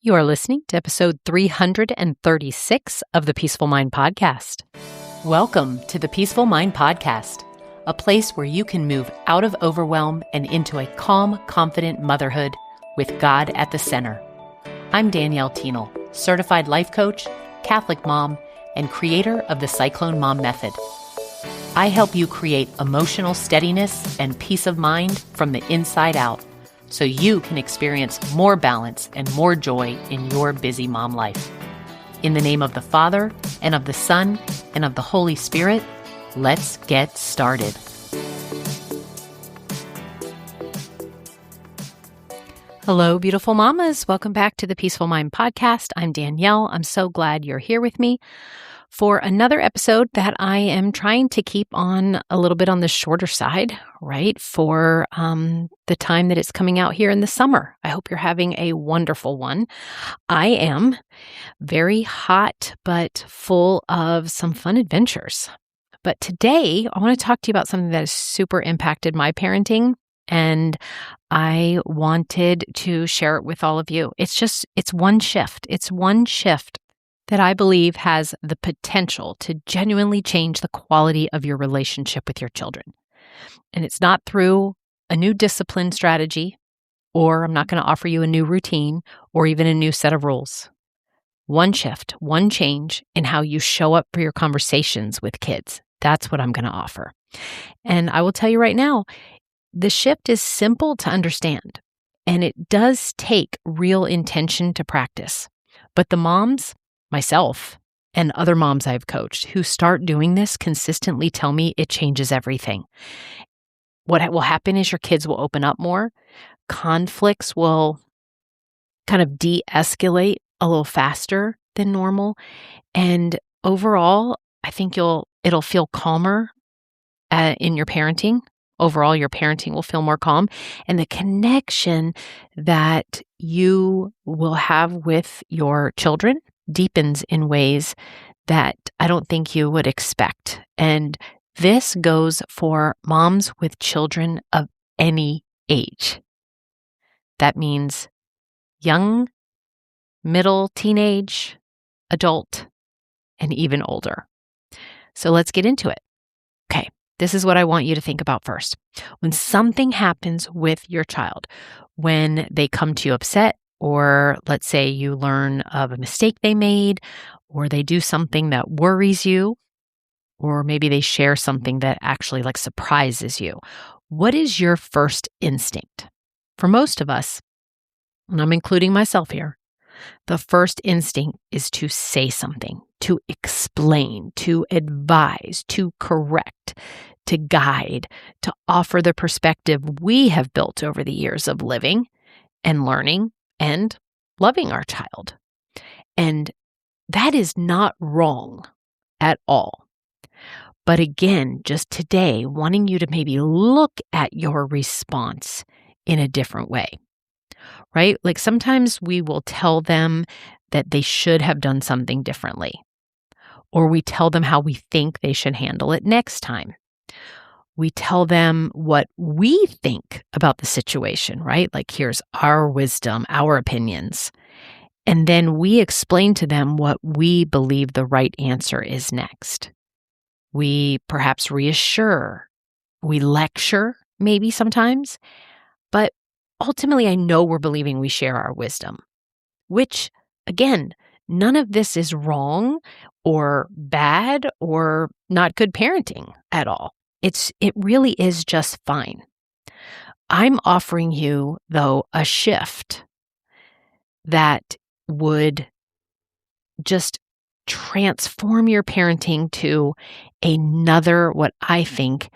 You are listening to episode 336 of the Peaceful Mind Podcast. Welcome to the Peaceful Mind Podcast, a place where you can move out of overwhelm and into a calm, confident motherhood with God at the center. I'm Danielle, certified life coach, Catholic mom, and creator of the Cyclone Mom Method. I help you create emotional steadiness and peace of mind from the inside out, so you can experience more balance and more joy in your busy mom life. In the name of the Father, and of the Son, and of the Holy Spirit, let's get started. Hello, beautiful mamas. Welcome back to the Peaceful Mind Podcast. I'm Danielle. I'm so glad you're here with me for another episode that I am trying to keep on a little bit on the shorter side, right? For the time that it's coming out here in the summer. I hope you're having a wonderful one. I am very hot, but full of some fun adventures. But today, I want to talk to you about something that has super impacted my parenting, and I wanted to share it with all of you. It's one shift. It's one shift that I believe has the potential to genuinely change the quality of your relationship with your children. And it's not through a new discipline strategy, or I'm not going to offer you a new routine or even a new set of rules. One shift, one change in how you show up for your conversations with kids. That's what I'm going to offer. And I will tell you right now, the shift is simple to understand, and it does take real intention to practice. But the moms, myself, and other moms I've coached who start doing this consistently tell me it changes everything. What will happen is your kids will open up more. Conflicts will kind of de-escalate a little faster than normal. And overall, I think it'll feel calmer in your parenting. Overall, your parenting will feel more calm. And the connection that you will have with your children deepens in ways that I don't think you would expect. And this goes for moms with children of any age. That means young, middle, teenage, adult, and even older. So let's get into it. Okay, this is what I want you to think about first. When something happens with your child, when they come to you upset, or let's say you learn of a mistake they made, or they do something that worries you, or maybe they share something that actually surprises you. What is your first instinct? For most of us, and I'm including myself here, the first instinct is to say something, to explain, to advise, to correct, to guide, to offer the perspective we have built over the years of living and learning and loving our child. And that is not wrong at all. But again, just today, wanting you to maybe look at your response in a different way, right? Like sometimes we will tell them that they should have done something differently, or we tell them how we think they should handle it next time. We tell them what we think about the situation, right? Like here's our wisdom, our opinions. And then we explain to them what we believe the right answer is next. We perhaps reassure, we lecture maybe sometimes, but ultimately I know we're believing we share our wisdom, which again, none of this is wrong or bad or not good parenting at all. It really is just fine. I'm offering you, though, a shift that would just transform your parenting to another, what I think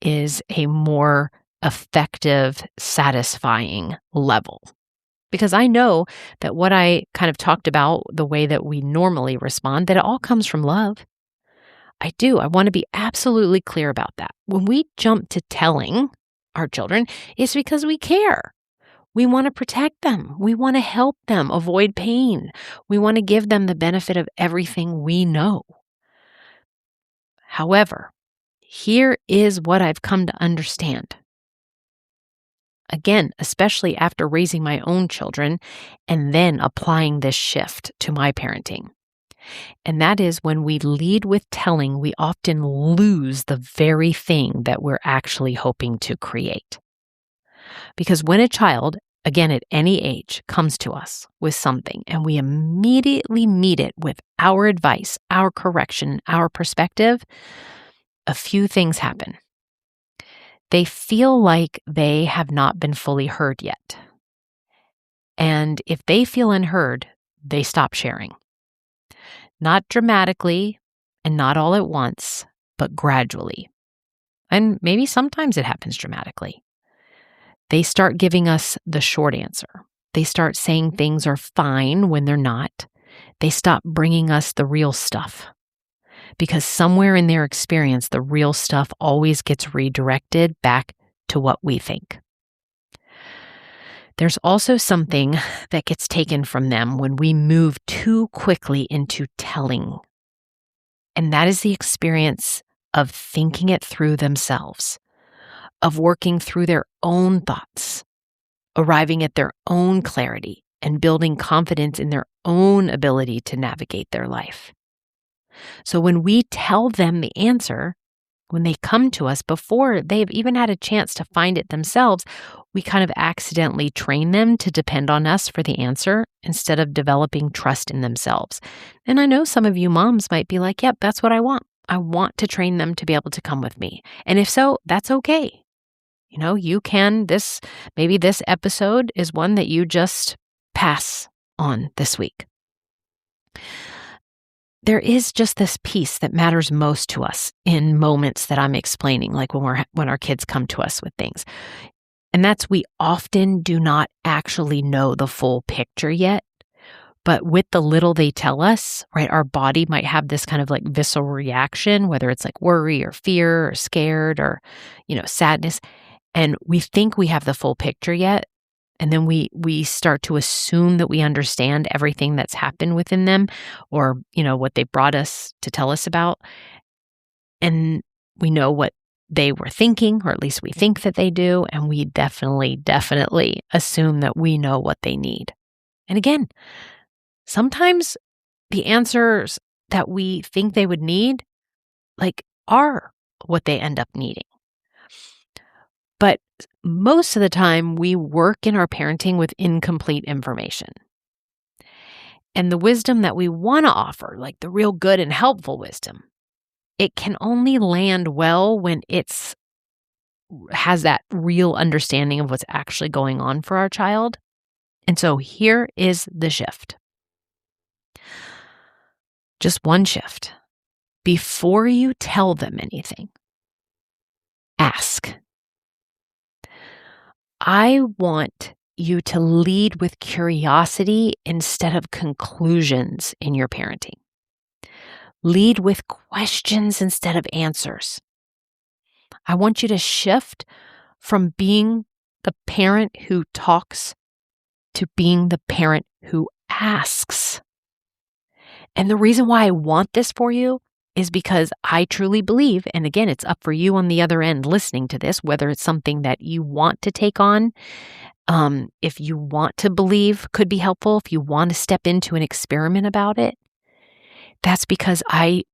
is a more effective, satisfying level. Because I know that what I kind of talked about, the way that we normally respond, that it all comes from love. I do. I want to be absolutely clear about that. When we jump to telling our children, it's because we care. We want to protect them. We want to help them avoid pain. We want to give them the benefit of everything we know. However, here is what I've come to understand. again, especially after raising my own children and then applying this shift to my parenting. And that is when we lead with telling, we often lose the very thing that we're actually hoping to create. Because when a child, again at any age, comes to us with something and we immediately meet it with our advice, our correction, our perspective, a few things happen. They feel like they have not been fully heard yet. And if they feel unheard, they stop sharing. Not dramatically and not all at once, but gradually. And maybe sometimes it happens dramatically. They start giving us the short answer. They start saying things are fine when they're not. They stop bringing us the real stuff. Because somewhere in their experience, the real stuff always gets redirected back to what we think. There's also something that gets taken from them when we move too quickly into telling. And that is the experience of thinking it through themselves, of working through their own thoughts, arriving at their own clarity, and building confidence in their own ability to navigate their life. So when we tell them the answer, when they come to us before they've even had a chance to find it themselves, we kind of accidentally train them to depend on us for the answer instead of developing trust in themselves. And I know some of you moms might be like, yep, that's what I want. I want to train them to be able to come with me. And if so, that's okay. You can, maybe this episode is one that you just pass on this week. There is just this piece that matters most to us in moments that I'm explaining, like when our kids come to us with things. And that's we often do not actually know the full picture yet. But with the little they tell us, right, our body might have this kind of like visceral reaction, whether it's like worry or fear or scared or, sadness. And we think we have the full picture yet. And then we start to assume that we understand everything that's happened within them or, what they brought us to tell us about. And we know what they were thinking, or at least we think that they do. And we definitely assume that we know what they need. And again, sometimes the answers that we think they would need, are what they end up needing. But most of the time, we work in our parenting with incomplete information. And the wisdom that we want to offer, like the real good and helpful wisdom, it can only land well when has that real understanding of what's actually going on for our child. And so here is the shift. Just one shift. Before you tell them anything, ask. I want you to lead with curiosity instead of conclusions in your parenting. Lead with questions instead of answers. I want you to shift from being the parent who talks to being the parent who asks. And the reason why I want this for you is because I truly believe, and again, it's up for you on the other end listening to this, whether it's something that you want to take on, if you want to believe could be helpful, if you want to step into an experiment about it, that's because I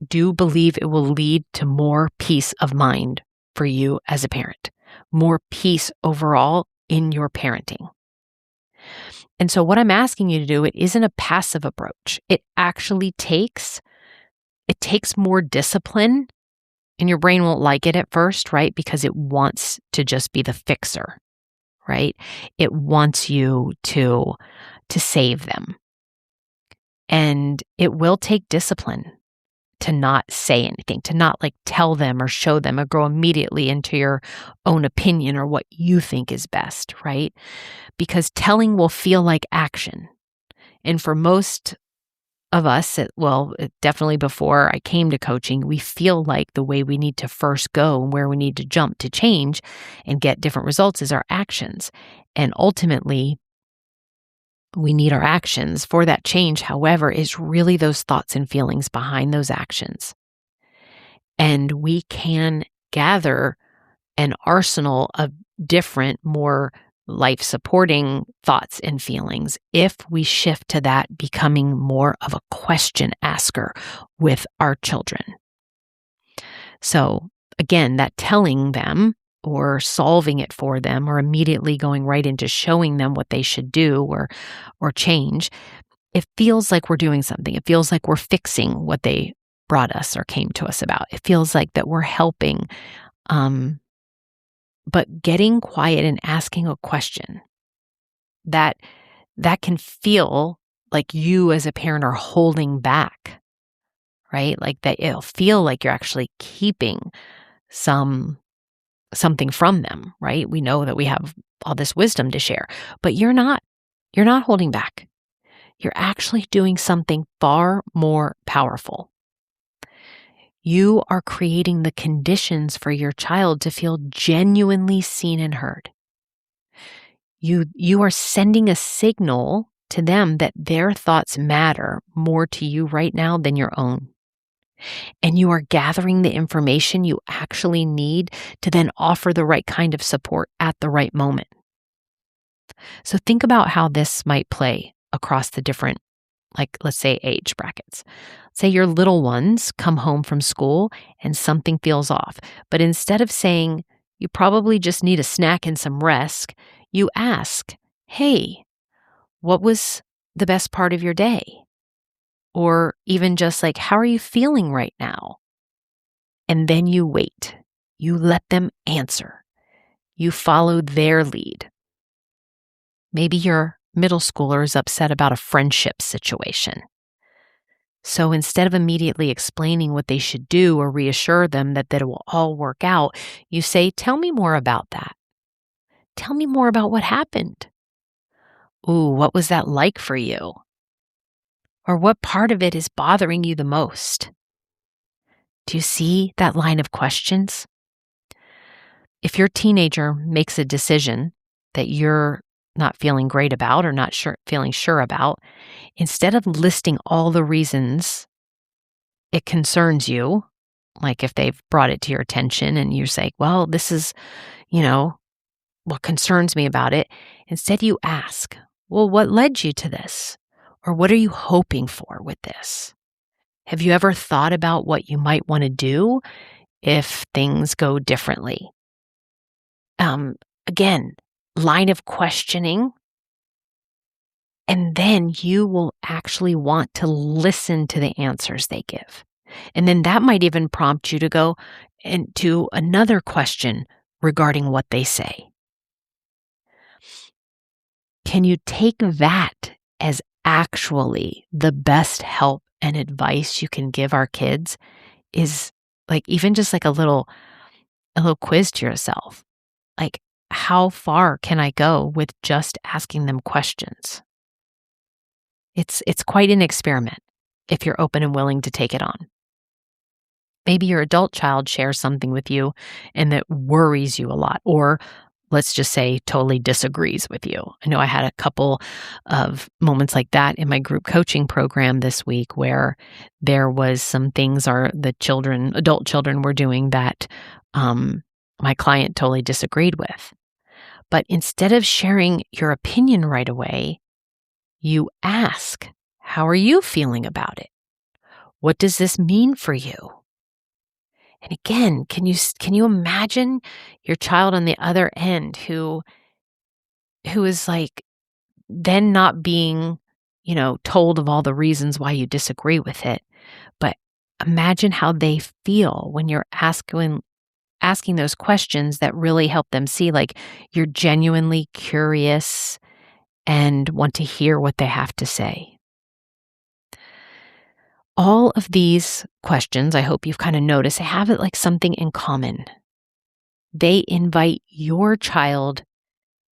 do believe it will lead to more peace of mind for you as a parent, more peace overall in your parenting. And so what I'm asking you to do, it isn't a passive approach. It actually takes more discipline, and your brain won't like it at first, right? Because it wants to just be the fixer, right? It wants you to save them. And it will take discipline to not say anything, to not tell them or show them or go immediately into your own opinion or what you think is best, right? Because telling will feel like action. And for most of us, definitely before I came to coaching, we feel like the way we need to first go and where we need to jump to change and get different results is our actions. And ultimately, we need our actions for that change. However, is really those thoughts and feelings behind those actions. And we can gather an arsenal of different, more life supporting thoughts and feelings if we shift to that becoming more of a question asker with our children. So again, that telling them or solving it for them or immediately going right into showing them what they should do or change, it feels like we're doing something. It feels like we're fixing what they brought us or came to us about. It feels like that we're helping. But getting quiet and asking a question, that can feel like you as a parent are holding back, right? Like that it'll feel like you're actually keeping something from them, right? We know that we have all this wisdom to share, but you're not holding back. You're actually doing something far more powerful. You are creating the conditions for your child to feel genuinely seen and heard. You are sending a signal to them that their thoughts matter more to you right now than your own. And you are gathering the information you actually need to then offer the right kind of support at the right moment. So think about how this might play across the different, like, let's say, age brackets. Say your little ones come home from school and something feels off. But instead of saying, you probably just need a snack and some rest, you ask, hey, what was the best part of your day? Or even just like, how are you feeling right now? And then you wait. You let them answer. You follow their lead. Maybe your middle schooler is upset about a friendship situation. So instead of immediately explaining what they should do or reassure them that it will all work out, you say, tell me more about that. Tell me more about what happened. Ooh, what was that like for you? Or what part of it is bothering you the most? Do you see that line of questions? If your teenager makes a decision that you're not feeling great about or not feeling sure about, instead of listing all the reasons it concerns you, like if they've brought it to your attention and you say, well, this is, what concerns me about it. Instead, you ask, well, what led you to this? Or what are you hoping for with this? Have you ever thought about what you might want to do if things go differently? Again, line of questioning. And then you will actually want to listen to the answers they give. And then that might even prompt you to go into another question regarding what they say. Can you take that as actually the best help and advice you can give our kids? Is like even just like a little quiz to yourself. Like, how far can I go with just asking them questions? It's quite an experiment if you're open and willing to take it on. Maybe your adult child shares something with you and that worries you a lot, or let's just say totally disagrees with you. I know I had a couple of moments like that in my group coaching program this week where there was some things adult children were doing that my client totally disagreed with. But instead of sharing your opinion right away, you ask, how are you feeling about it? What does this mean for you? And again, can you imagine your child on the other end who is like then not being, told of all the reasons why you disagree with it, but imagine how they feel when you're asking those questions that really help them see like you're genuinely curious and want to hear what they have to say. All of these questions, I hope you've kind of noticed, they have it like something in common. They invite your child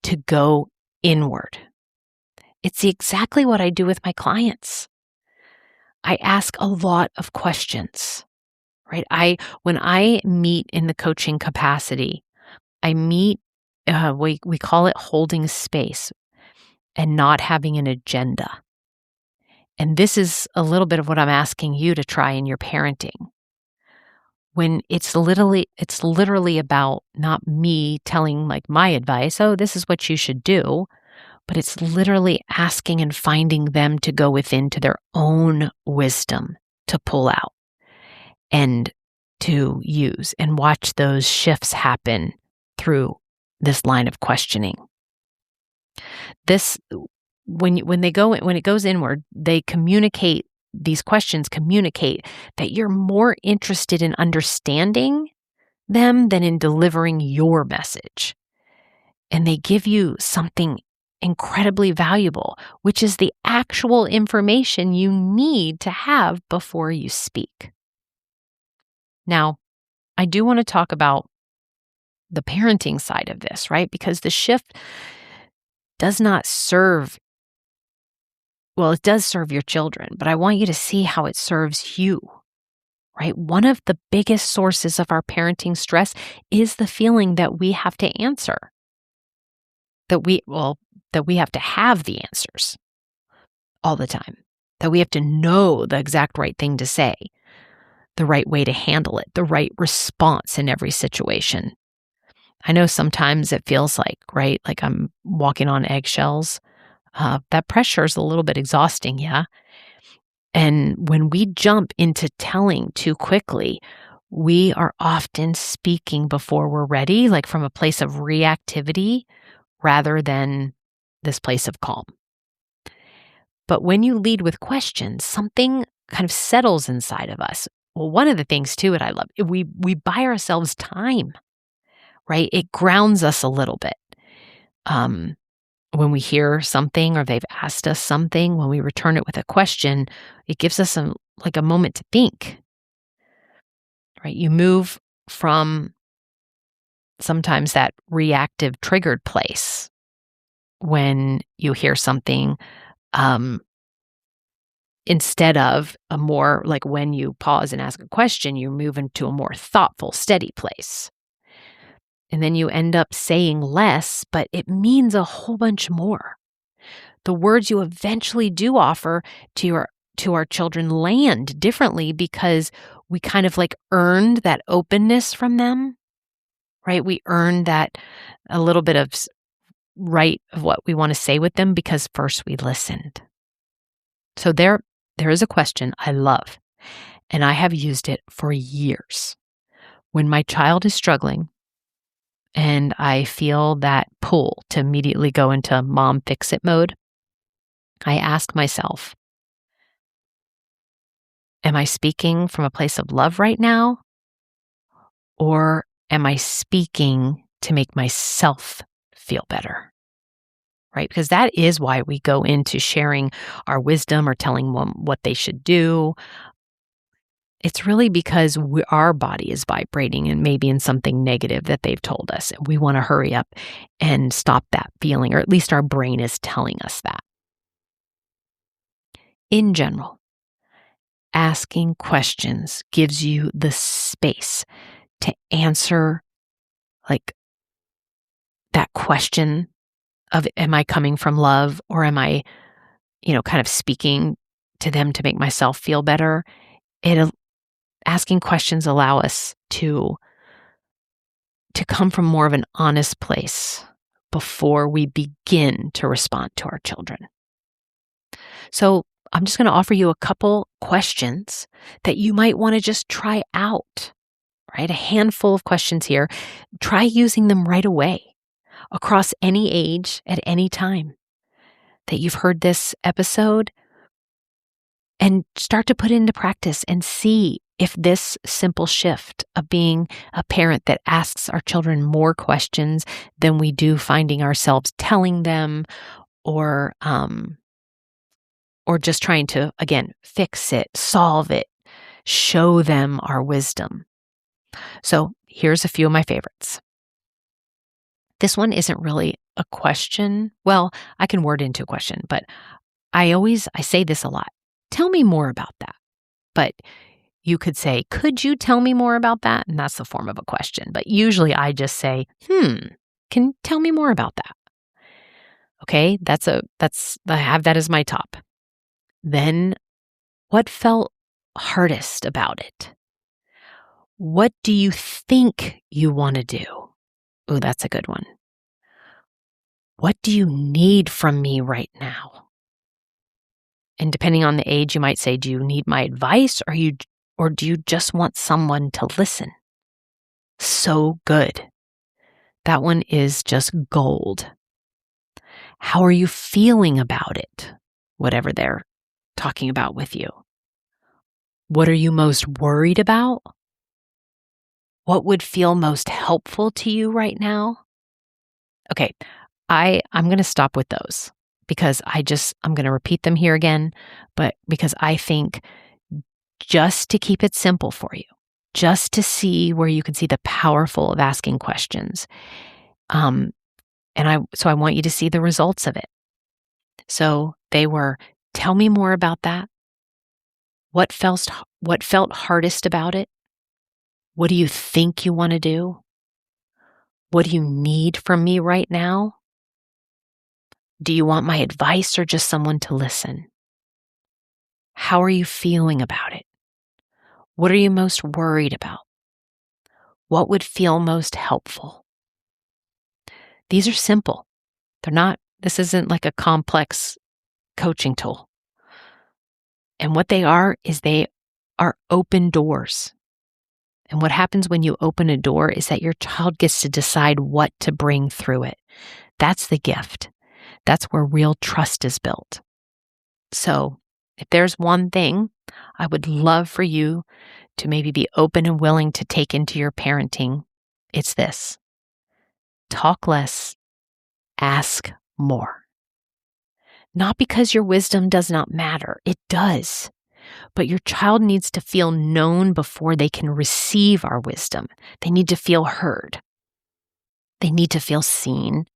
to go inward. It's exactly what I do with my clients. I ask a lot of questions, right? When I meet in the coaching capacity, I meet, we call it holding space and not having an agenda. And this is a little bit of what I'm asking you to try in your parenting. when it's literally about not me telling like my advice, oh, this is what you should do, but it's literally asking and finding them to go within to their own wisdom to pull out and to use and watch those shifts happen through this line of questioning. This when it goes inward, they communicate, these questions communicate that you're more interested in understanding them than in delivering your message. And they give you something incredibly valuable, which is the actual information you need to have before you speak. Now, I do want to talk about the parenting side of this, right? Because the shift does not serve, well, it does serve your children, but I want you to see how it serves you, right? One of the biggest sources of our parenting stress is the feeling that we have to answer, that we have to have the answers all the time, that we have to know the exact right thing to say, the right way to handle it, the right response in every situation. I know sometimes it feels like, right, like I'm walking on eggshells. That pressure is a little bit exhausting, yeah. And when we jump into telling too quickly, we are often speaking before we're ready, like from a place of reactivity rather than this place of calm. But when you lead with questions, something kind of settles inside of us. Well, one of the things too that I love, we buy ourselves time, right? It grounds us a little bit. When we hear something or they've asked us something, when we return it with a question, it gives us a moment to think, right? You move from sometimes that reactive triggered place when you hear something, instead of a more like when you pause and ask a question, you move into a more thoughtful, steady place. And then you end up saying less, but it means a whole bunch more. The words you eventually do offer to our children land differently because we kind of like earned that openness from them, right? We earned that a little bit of right of what we want to say with them because first we listened. So there is a question I love, and I have used it for years. When my child is struggling and I feel that pull to immediately go into mom fix-it mode, I ask myself, am I speaking from a place of love right now? Or am I speaking to make myself feel better? Right? Because that is why we go into sharing our wisdom or telling them what they should do. It's really because our body is vibrating and maybe in something negative that they've told us. We want to hurry up and stop that feeling, or at least our brain is telling us that. In general, asking questions gives you the space to answer like that question of, am I coming from love, or am I, kind of speaking to them to make myself feel better? Asking questions allow us to come from more of an honest place before we begin to respond to our children. So I'm just going to offer you a couple questions that you might want to just try out, right? A handful of questions here. Try using them right away across any age at any time that you've heard this episode, and start to put it into practice and see if this simple shift of being a parent that asks our children more questions than we do finding ourselves telling them, or just trying to, again, fix it, solve it, show them our wisdom. So here's a few of my favorites. This one isn't really a question. Well, I can word into a question, but I say this a lot. Tell me more about that. But you could say, could you tell me more about that? And that's the form of a question. But usually I just say, can you tell me more about that? Okay, I have that as my top. Then what felt hardest about it? What do you think you want to do? Oh, that's a good one. What do you need from me right now? And depending on the age, you might say, do you need my advice or do you just want someone to listen? So good. That one is just gold. How are you feeling about it? Whatever they're talking about with you. What are you most worried about? What would feel most helpful to you right now? Okay, I'm going to stop with those because I'm going to repeat them here again, but because I think just to keep it simple for you, just to see where you can see the powerful of asking questions. So I want you to see the results of it. So they were, tell me more about that. What felt hardest about it? What do you think you want to do? What do you need from me right now? Do you want my advice or just someone to listen? How are you feeling about it? What are you most worried about? What would feel most helpful? These are simple. This isn't like a complex coaching tool. And what they are is they are open doors. And what happens when you open a door is that your child gets to decide what to bring through it. That's the gift. That's where real trust is built. So if there's one thing I would love for you to maybe be open and willing to take into your parenting, it's this. Talk less, ask more. Not because your wisdom does not matter. It does. But your child needs to feel known before they can receive our wisdom. They need to feel heard. They need to feel seen.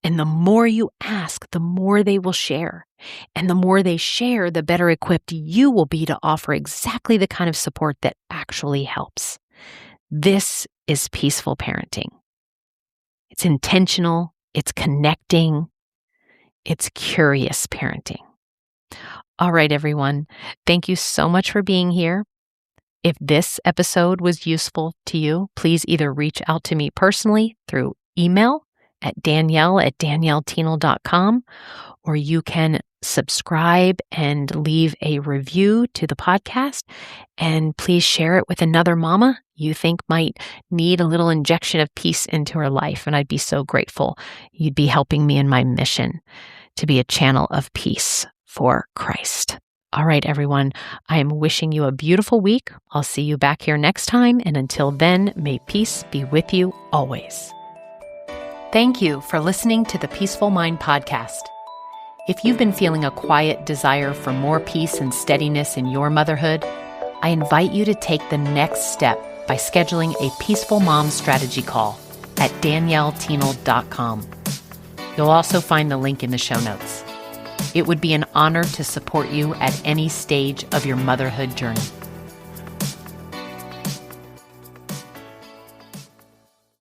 And the more you ask, the more they will share. And the more they share, the better equipped you will be to offer exactly the kind of support that actually helps. This is peaceful parenting. It's intentional, it's connecting, it's curious parenting. All right, everyone. Thank you so much for being here. If this episode was useful to you, please either reach out to me personally through email at danielle@danielleteenel.com, or you can subscribe and leave a review to the podcast. And please share it with another mama you think might need a little injection of peace into her life. And I'd be so grateful. You'd be helping me in my mission to be a channel of peace for Christ. All right, everyone, I am wishing you a beautiful week. I'll see you back here next time. And until then, may peace be with you always. Thank you for listening to the Peaceful Mind podcast. If you've been feeling a quiet desire for more peace and steadiness in your motherhood, I invite you to take the next step by scheduling a Peaceful Mom strategy call at danielleteenel.com. You'll also find the link in the show notes. It would be an honor to support you at any stage of your motherhood journey.